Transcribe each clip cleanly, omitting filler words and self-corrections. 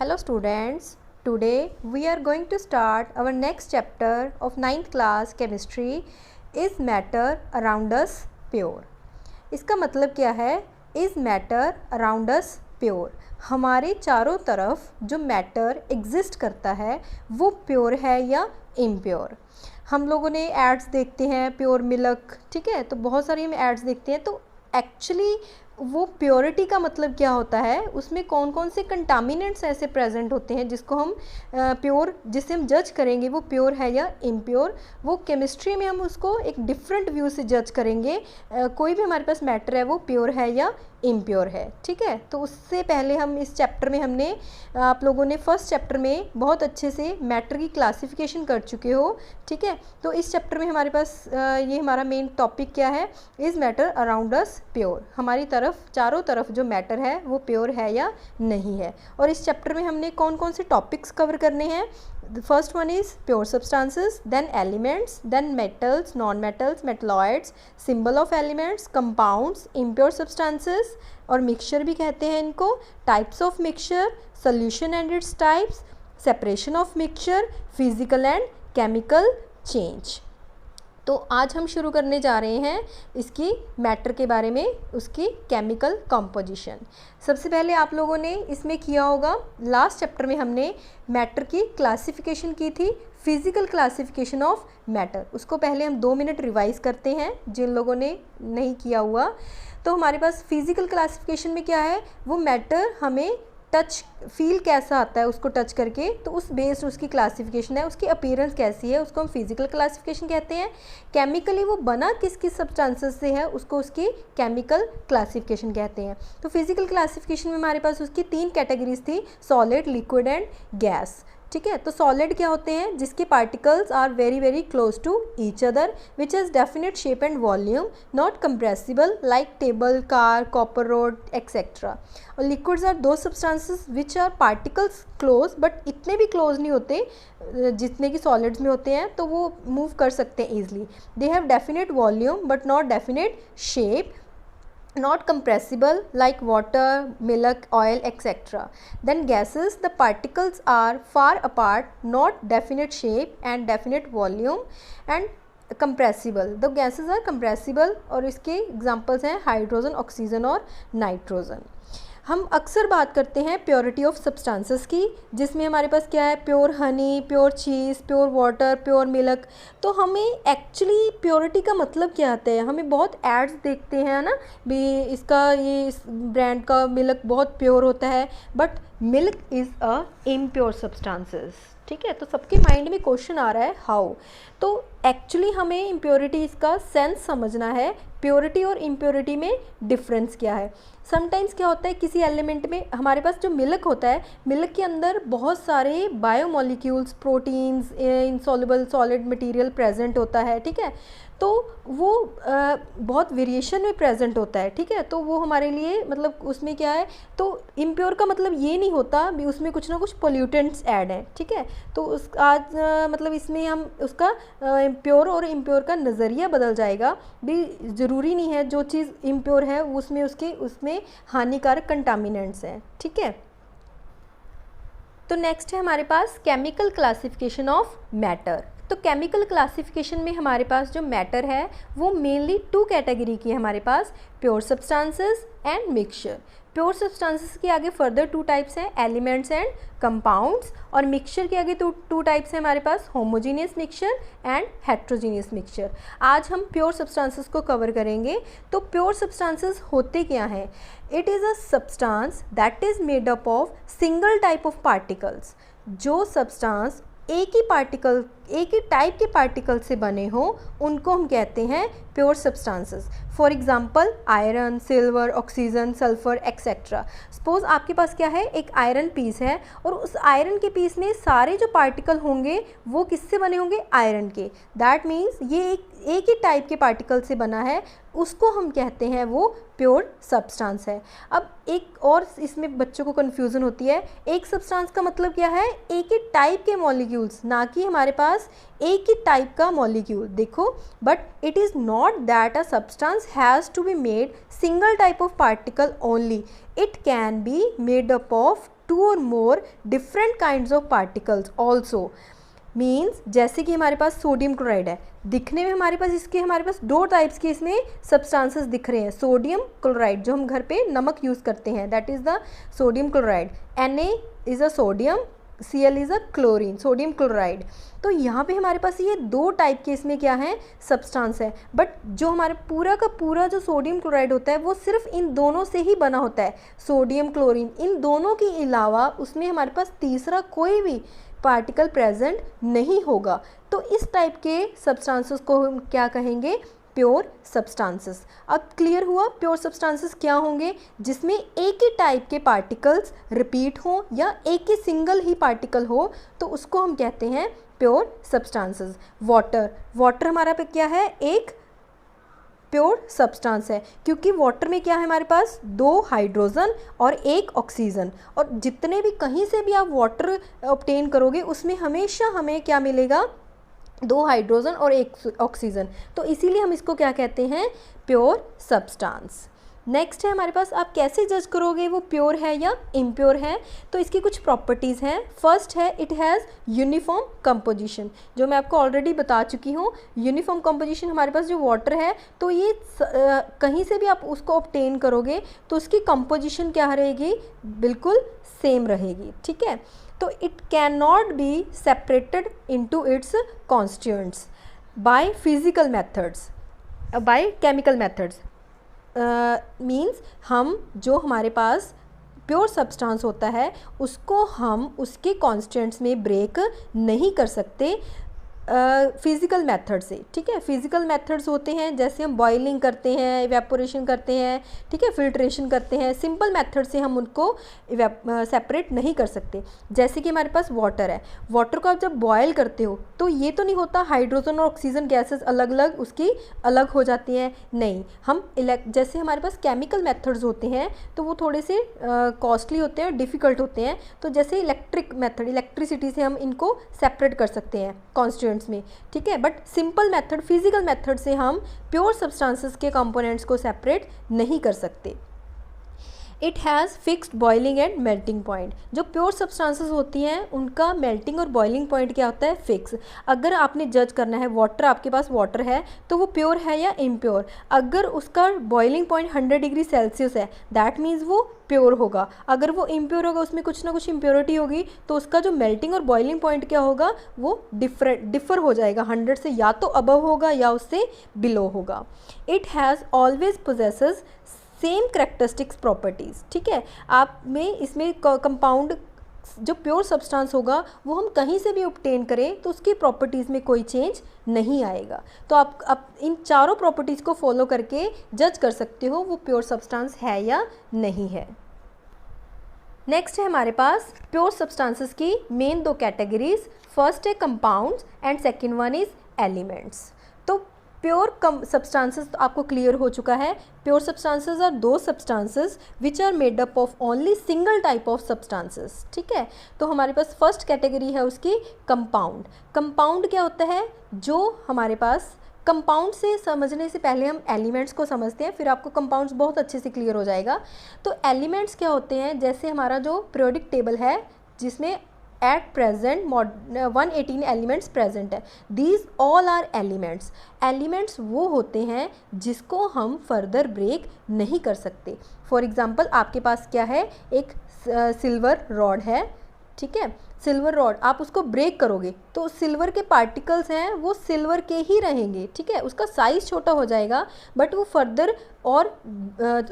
Hello students, today we are going to start our next chapter of 9th class chemistry. Is matter around us pure? इसका मतलब क्या है? Is matter around us pure? हमारे चारों तरफ जो matter exist करता है वो प्योर है या इम्प्योर? हम लोगों ने एड्स देखते हैं प्योर मिल्क, ठीक है, तो बहुत सारी हम एड्स देखते हैं, तो एक्चुअली वो प्योरिटी का मतलब क्या होता है, उसमें कौन कौन से कंटामिनेंट्स ऐसे प्रेजेंट होते हैं जिसको हम प्योर, जिससे हम जज करेंगे वो प्योर है या इम्प्योर, वो केमिस्ट्री में हम उसको एक डिफरेंट व्यू से जज करेंगे। कोई भी हमारे पास मैटर है वो प्योर है या इम्प्योर है, ठीक है। तो उससे पहले हम इस चैप्टर में हमने आप लोगों ने फर्स्ट चैप्टर में बहुत अच्छे से मैटर की क्लासिफिकेशन कर चुके हो, ठीक है। तो इस चैप्टर में हमारे पास ये हमारा मेन टॉपिक क्या है, is matter around us pure? हमारी तरफ चारों तरफ जो मैटर है वो प्योर है या नहीं है। और इस चैप्टर में हमने कौन कौन से टॉपिक्स कवर करने हैं? The first one is pure substances, then elements, then metals, non-metals, metalloids, symbol of elements, compounds, impure substances और mixture भी कहते हैं इनको, types of mixture, solution and its types, separation of mixture, physical and chemical change। तो आज हम शुरू करने जा रहे हैं इसकी मैटर के बारे में, उसकी केमिकल कंपोजिशन। सबसे पहले आप लोगों ने इसमें किया होगा, लास्ट चैप्टर में हमने मैटर की क्लासिफिकेशन की थी, फिज़िकल क्लासिफिकेशन ऑफ मैटर। उसको पहले हम 2 मिनट रिवाइज़ करते हैं जिन लोगों ने नहीं किया हुआ। तो हमारे पास फिज़िकल क्लासिफिकेशन में क्या है, वो मैटर हमें टच फील कैसा आता है उसको टच करके, तो उस बेस्ड उसकी क्लासिफिकेशन है, उसकी अपीयरेंस कैसी है उसको हम फिजिकल क्लासिफिकेशन कहते हैं। केमिकली वो बना किस किस सब्सटेंसेस से है उसको उसकी केमिकल क्लासिफिकेशन कहते हैं। तो फिजिकल क्लासिफिकेशन में हमारे पास उसकी 3 कैटेगरीज थी, सॉलिड, लिक्विड एंड गैस, ठीक है। तो सॉलिड क्या होते हैं? जिसके particles are very very close to each other, which is definite shape and volume, not compressible like table, car, copper rod etcetera. और लिक्विड्स आर दो substances which are particles close, but इतने भी close नहीं होते जितने कि solids में होते हैं, तो वो मूव कर सकते हैं easily. They have definite volume but not definite shape, not compressible like water, milk, oil etc. Then gases, the particles are far apart, not definite shape and definite volume and compressible. The gases are compressible और इसके examples हैं hydrogen, oxygen और nitrogen. हम अक्सर बात करते हैं purity of substances की, जिसमें हमारे पास क्या है, प्योर हनी, प्योर चीज़, प्योर वाटर, प्योर मिल्क। तो हमें एक्चुअली प्योरिटी का मतलब क्या आता है? हमें बहुत एड्स देखते हैं ना भी, इसका ये इस ब्रांड का मिल्क बहुत प्योर होता है, but milk is a impure substances, ठीक है। तो सबके माइंड में क्वेश्चन आ रहा है हाउ। तो एक्चुअली हमें इम्प्योरिटी इसका सेंस समझना है, प्योरिटी और इम्प्योरिटी में डिफरेंस क्या है। समटाइम्स क्या होता है, किसी एलिमेंट में हमारे पास जो मिल्क होता है, मिल्क के अंदर बहुत सारे biomolecules, proteins, insoluble solid material present होता है, ठीक है। तो वो बहुत वेरिएशन में प्रेजेंट होता है, ठीक है। तो वो हमारे लिए मतलब उसमें क्या है, तो इम्प्योर का मतलब ये नहीं होता भी उसमें कुछ ना कुछ पोल्यूटेंट्स ऐड हैं, ठीक है। तो उस आज मतलब इसमें हम उसका प्योर और इम्प्योर का नज़रिया बदल जाएगा भी। ज़रूरी नहीं है जो चीज़ इम्प्योर है उसमें उसमें हानिकारक कंटामिनेंट्स हैं, ठीक है। तो नेक्स्ट है हमारे पास केमिकल क्लासिफिकेशन ऑफ मैटर। तो केमिकल क्लासिफिकेशन में हमारे पास जो मैटर है वो मेनली 2 कैटेगरी की है हमारे पास, pure substances and mixture. Pure substances के आगे फर्दर 2 टाइप्स हैं, एलिमेंट्स एंड कंपाउंड्स। और मिक्सचर के आगे 2 टाइप्स हैं हमारे पास, homogeneous mixture and heterogeneous mixture. आज हम प्योर सब्सटेंसेस को कवर करेंगे। तो प्योर सब्सटेंसेस होते क्या हैं? It is a substance that is made up of single type of particles. जो सब्सटेंस एक ही टाइप के पार्टिकल से बने हों उनको हम कहते हैं pure substances. For example iron, silver, oxygen, sulphur etcetera. Suppose आपके पास क्या है, एक आयरन पीस है और उस आयरन के पीस में सारे जो पार्टिकल होंगे वो किससे बने होंगे? आयरन के। दैट मीन्स ये एक ही टाइप के पार्टिकल से बना है, उसको हम कहते हैं वो प्योर सब्सटेंस है। अब एक और इसमें बच्चों को कन्फ्यूज़न होती है, एक सब्सटेंस का मतलब क्या है? एक ही टाइप के मॉलिक्यूल्स, ना कि हमारे पास एक ही टाइप का मॉलिक्यूल। देखो, but it is not that a substance has to be made single type of particle only, it can be made up of two और more different kinds of particles also. Means जैसे कि हमारे पास sodium chloride है, दिखने में हमारे पास दो types के इसमें सब्सटेंसेस दिख रहे हैं। सोडियम क्लोराइड जो हम घर पे नमक यूज़ करते हैं, that is the sodium chloride. Na is a sodium, Cl is a chlorine, sodium chloride. तो यहाँ पे हमारे पास ये दो टाइप के इसमें क्या है, सब्सटेंस है। बट जो हमारे पूरा का पूरा जो सोडियम क्लोराइड होता है वो सिर्फ इन दोनों से ही बना होता है, सोडियम क्लोरीन। इन दोनों के अलावा उसमें हमारे पास तीसरा कोई भी पार्टिकल प्रेजेंट नहीं होगा। तो इस टाइप के सब्सटेंसेस को हम क्या कहेंगे, प्योर सब्सटेंसेस। अब क्लियर हुआ प्योर सब्सटेंसेस क्या होंगे, जिसमें एक ही टाइप के पार्टिकल्स रिपीट हो या एक ही सिंगल ही पार्टिकल हो, तो उसको हम कहते हैं प्योर सब्सटेंसेस। वाटर हमारा पे क्या है, एक प्योर सब्सटेंस है, क्योंकि वाटर में क्या है हमारे पास, दो हाइड्रोजन और एक ऑक्सीजन। और जितने भी कहीं से भी आप वाटर ऑब्टेन करोगे उसमें हमेशा हमें क्या मिलेगा, दो हाइड्रोजन और एक ऑक्सीजन। तो इसीलिए हम इसको क्या कहते हैं, प्योर सब्सटेंस। नेक्स्ट है हमारे पास, आप कैसे जज करोगे वो प्योर है या इम्प्योर है, तो इसकी कुछ प्रॉपर्टीज़ हैं। फर्स्ट है इट हैज़ यूनिफॉर्म कंपोजिशन, जो मैं आपको ऑलरेडी बता चुकी हूँ। यूनिफॉर्म कंपोजिशन हमारे पास जो वाटर है, तो ये कहीं से भी आप उसको ऑब्टेन करोगे तो उसकी कंपोजिशन क्या रहेगी, बिल्कुल सेम रहेगी, ठीक है। तो it can not be separated into its constituents by physical methods, by chemical methods. Means हम जो हमारे पास प्योर सब्सटेंस होता है उसको हम उसके कॉन्स्टेंट्स में ब्रेक नहीं कर सकते फिज़िकल मेथड से, ठीक है। फिज़िकल मेथड्स होते हैं जैसे हम बॉइलिंग करते हैं, इवेपोरेशन करते हैं, ठीक है, फिल्ट्रेशन करते हैं। सिंपल मेथड से हम उनको सेपरेट नहीं कर सकते। जैसे कि हमारे पास वाटर है, वाटर को आप जब बॉयल करते हो तो ये तो नहीं होता हाइड्रोजन और ऑक्सीजन गैसेस अलग अलग उसकी अलग हो जाती हैं, नहीं। हम जैसे हमारे पास केमिकल मेथड्स होते हैं तो वो थोड़े से कॉस्टली होते हैं, डिफ़िकल्ट होते हैं। तो जैसे इलेक्ट्रिक मेथड, इलेक्ट्रिसिटी से हम इनको सेपरेट कर सकते हैं कॉन्स्टिट्यूएंट्स में, ठीक है। But simple method, physical method से हम प्योर सब्सटेंसेस के कंपोनेंट्स को सेपरेट नहीं कर सकते। It has fixed boiling and melting point. जो प्योर सब्सटेंसेस होती हैं उनका मेल्टिंग और बॉइलिंग पॉइंट क्या होता है, फिक्स। अगर आपने जज करना है वाटर, आपके पास वाटर है तो वो प्योर है या इम्प्योर, अगर उसका बॉइलिंग पॉइंट 100 डिग्री सेल्सियस है दैट मीन्स वो प्योर होगा। अगर वो इम्प्योर होगा, उसमें कुछ ना कुछ इम्प्योरिटी होगी, तो उसका जो मेल्टिंग और बॉइलिंग पॉइंट क्या होगा, वो डिफर हो जाएगा 100 से, या तो अबव होगा या उससे बिलो होगा। It has always possesses same characteristics properties, ठीक है। आप में इसमें कंपाउंड जो प्योर सब्सटेंस होगा वो हम कहीं से भी ऑब्टेन करें तो उसकी प्रॉपर्टीज़ में कोई चेंज नहीं आएगा। तो आप इन चारों प्रॉपर्टीज़ को फॉलो करके जज कर सकते हो वो प्योर सब्सटेंस है या नहीं है। नेक्स्ट है हमारे पास प्योर सब्सटेंसेस की मेन दो कैटेगरीज। फर्स्ट है compounds and second one is elements. तो प्योर सब्सटेंसेस तो आपको क्लियर हो चुका है। प्योर सब्सटेंसेस आर दो substances which are made up of only single type of substances, ठीक है। तो हमारे पास फर्स्ट कैटेगरी है उसकी कंपाउंड। कंपाउंड क्या होता है, जो हमारे पास कंपाउंड से समझने से पहले हम एलिमेंट्स को समझते हैं, फिर आपको कंपाउंड्स बहुत अच्छे से क्लियर हो जाएगा। तो एलिमेंट्स क्या होते हैं, जैसे हमारा जो पीरियोडिक टेबल है जिसमें एट प्रेजेंट 118 एलिमेंट्स प्रेजेंट है, these all are elements. Elements वो होते हैं जिसको हम फर्दर ब्रेक नहीं कर सकते। फॉर एग्जांपल आपके पास क्या है, एक सिल्वर रॉड है, ठीक है। सिल्वर रॉड आप उसको ब्रेक करोगे तो सिल्वर के पार्टिकल्स हैं वो सिल्वर के ही रहेंगे, ठीक है। उसका साइज़ छोटा हो जाएगा बट वो फर्दर और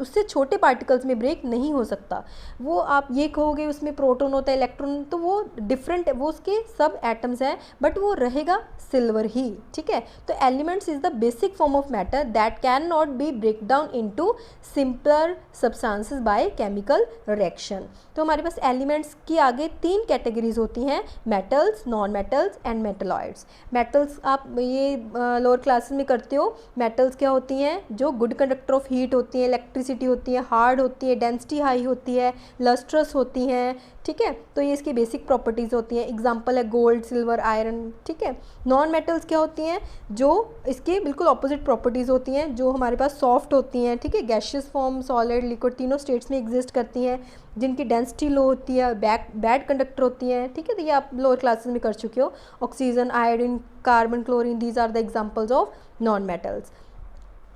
उससे छोटे पार्टिकल्स में ब्रेक नहीं हो सकता। वो आप ये कहोगे उसमें प्रोटॉन होता है, इलेक्ट्रॉन, तो वो डिफरेंट, वो उसके सब एटम्स हैं बट वो रहेगा सिल्वर ही, ठीक है। तो elements is the basic form of matter that can not be break down into simpler substances by chemical reaction. तो हमारे पास एलिमेंट्स की आगे तीन कैटेगरीज होती हैं, metals, non metals and metalloids. Metals आप ये लोअर क्लासेस में करते हो। मेटल्स क्या होती हैं, जो गुड कंडक्टर ऑफ हीट होती है, इलेक्ट्रिसिटी होती है, हार्ड होती है, डेंसिटी हाई होती है, लस्ट्रस होती हैं, ठीक है। तो ये इसकी बेसिक प्रॉपर्टीज़ होती हैं। एग्जांपल है गोल्ड, सिल्वर, आयरन, ठीक है। नॉन मेटल्स क्या होती हैं, जो इसके बिल्कुल ऑपोजिट प्रॉपर्टीज़ होती हैं, जो हमारे पास सॉफ्ट होती हैं, ठीक है, गैशियस फॉर्म, सॉलिड, लिक्विड, तीनों स्टेट्स में एग्जिस्ट करती हैं। जिनकी डेंसिटी लो होती है, बैड कंडक्टर होती हैं, ठीक है। तो ये आप लोअर क्लासेस में कर चुके हो। Oxygen, iodine, carbon, chlorine, these are the examples of non metals.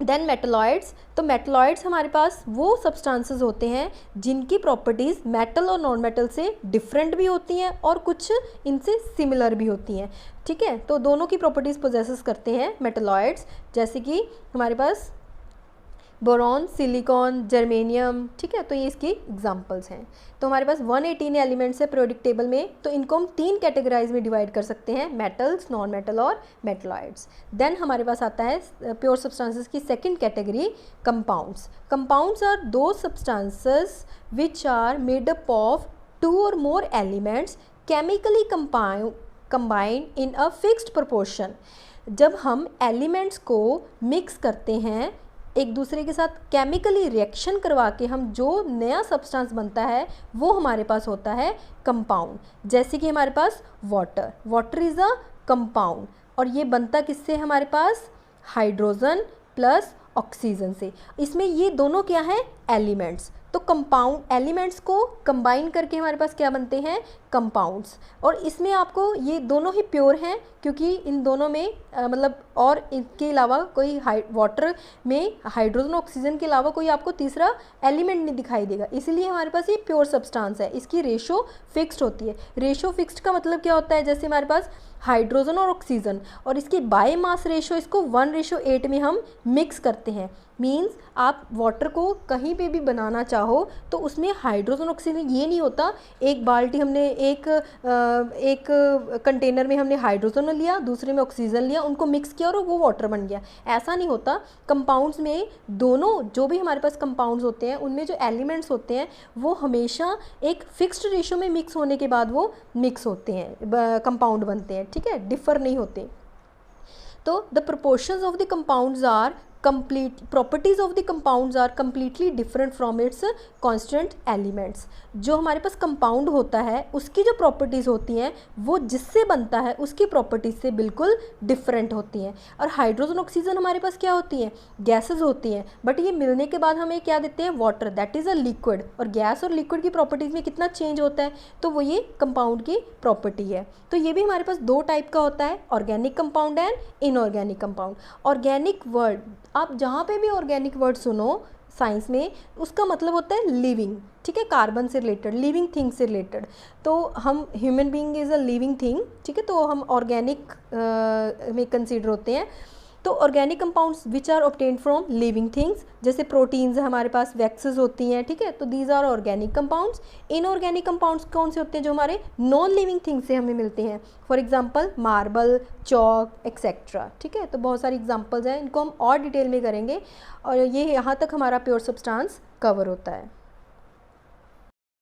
Then metalloids, तो मेटलॉइड्स हमारे पास वो सब्सटेंसेस होते हैं जिनकी प्रॉपर्टीज़ मेटल और नॉन मेटल से डिफरेंट भी होती हैं और कुछ इनसे सिमिलर भी होती हैं, ठीक है। तो दोनों की प्रॉपर्टीज़ पोजेसेस करते हैं मेटलॉइड्स, जैसे कि हमारे पास बोरॉन, सिलिकॉन, जर्मेनियम, ठीक है। तो ये इसकी एग्जांपल्स हैं। तो हमारे पास 118 एलिमेंट्स है पीरियोडिक टेबल में, तो इनको हम 3 कैटेगराइज में डिवाइड कर सकते हैं, मेटल्स, नॉन मेटल और मेटलॉइड्स। देन हमारे पास आता है प्योर सब्सटेंसेस की second category, compounds. Compounds are दो substances which are made up of 2 or more elements chemically combined in a fixed proportion. जब हम एलिमेंट्स को मिक्स करते हैं एक दूसरे के साथ, केमिकली रिएक्शन करवा के हम जो नया सब्सटेंस बनता है वो हमारे पास होता है कंपाउंड। जैसे कि हमारे पास वाटर इज़ अ कंपाउंड, और ये बनता किससे हमारे पास, हाइड्रोजन प्लस ऑक्सीजन से। इसमें ये दोनों क्या है, एलिमेंट्स। तो कंपाउंड एलिमेंट्स को कंबाइन करके हमारे पास क्या बनते हैं, कंपाउंड्स। और इसमें आपको ये दोनों ही प्योर हैं, क्योंकि इन दोनों में मतलब और इनके अलावा कोई वाटर में हाइड्रोजन ऑक्सीजन के अलावा कोई आपको तीसरा एलिमेंट नहीं दिखाई देगा, इसलिए हमारे पास ये प्योर सब्सटेंस है। इसकी रेशो फिक्स्ड होती है। रेशो फिक्स्ड का मतलब क्या होता है, जैसे हमारे पास हाइड्रोजन और ऑक्सीजन, और इसकी बायोमास रेशो इसको 1:8 में हम मिक्स करते हैं। मींस आप वाटर को कहीं पे भी बनाना चाहो तो उसमें हाइड्रोजन ऑक्सीजन ये नहीं होता एक बाल्टी हमने एक कंटेनर में हमने हाइड्रोजन लिया, दूसरे में ऑक्सीजन लिया, उनको मिक्स किया और वो वाटर बन गया, ऐसा नहीं होता। कंपाउंड्स में दोनों जो भी हमारे पास कंपाउंड्स होते हैं उनमें जो एलिमेंट्स होते हैं वो हमेशा एक फिक्स्ड रेशो में मिक्स होने के बाद वो मिक्स होते हैं, कंपाउंड बनते हैं, ठीक है, डिफर नहीं होते। तो the proportions of the compounds are properties of the compounds are completely different from its constant elements। जो हमारे पास कंपाउंड होता है उसकी जो प्रॉपर्टीज़ होती हैं वो जिससे बनता है उसकी प्रॉपर्टीज़ से बिल्कुल डिफरेंट होती हैं। और हाइड्रोजन ऑक्सीजन हमारे पास क्या होती हैं, गैसेस होती हैं, बट ये मिलने के बाद हमें क्या देते हैं, water, that is a liquid. और गैस और लिक्विड की प्रॉपर्टीज़ में कितना चेंज होता है, तो वो ये कंपाउंड की प्रॉपर्टी है। तो ये भी हमारे पास 2 टाइप का होता है, organic compound and inorganic compound. Organic word, आप जहाँ पे भी ऑर्गेनिक वर्ड सुनो साइंस में, उसका मतलब होता है लिविंग, ठीक है, कार्बन से रिलेटेड, लिविंग थिंग से रिलेटेड। तो हम human being is a living thing, ठीक है, तो हम ऑर्गेनिक में कंसीडर होते हैं। तो organic compounds which are obtained from living things, जैसे प्रोटीन्स हमारे पास, वैक्सेस होती हैं, ठीक है, तो these are organic compounds. Inorganic compounds कौन से होते हैं, जो हमारे नॉन लिविंग थिंग्स से हमें मिलते हैं, for example marble, chalk etcetera, ठीक है। तो बहुत सारी एग्जांपल्स हैं, इनको हम और डिटेल में करेंगे, और ये यहाँ तक हमारा प्योर सब्सटेंस कवर होता है।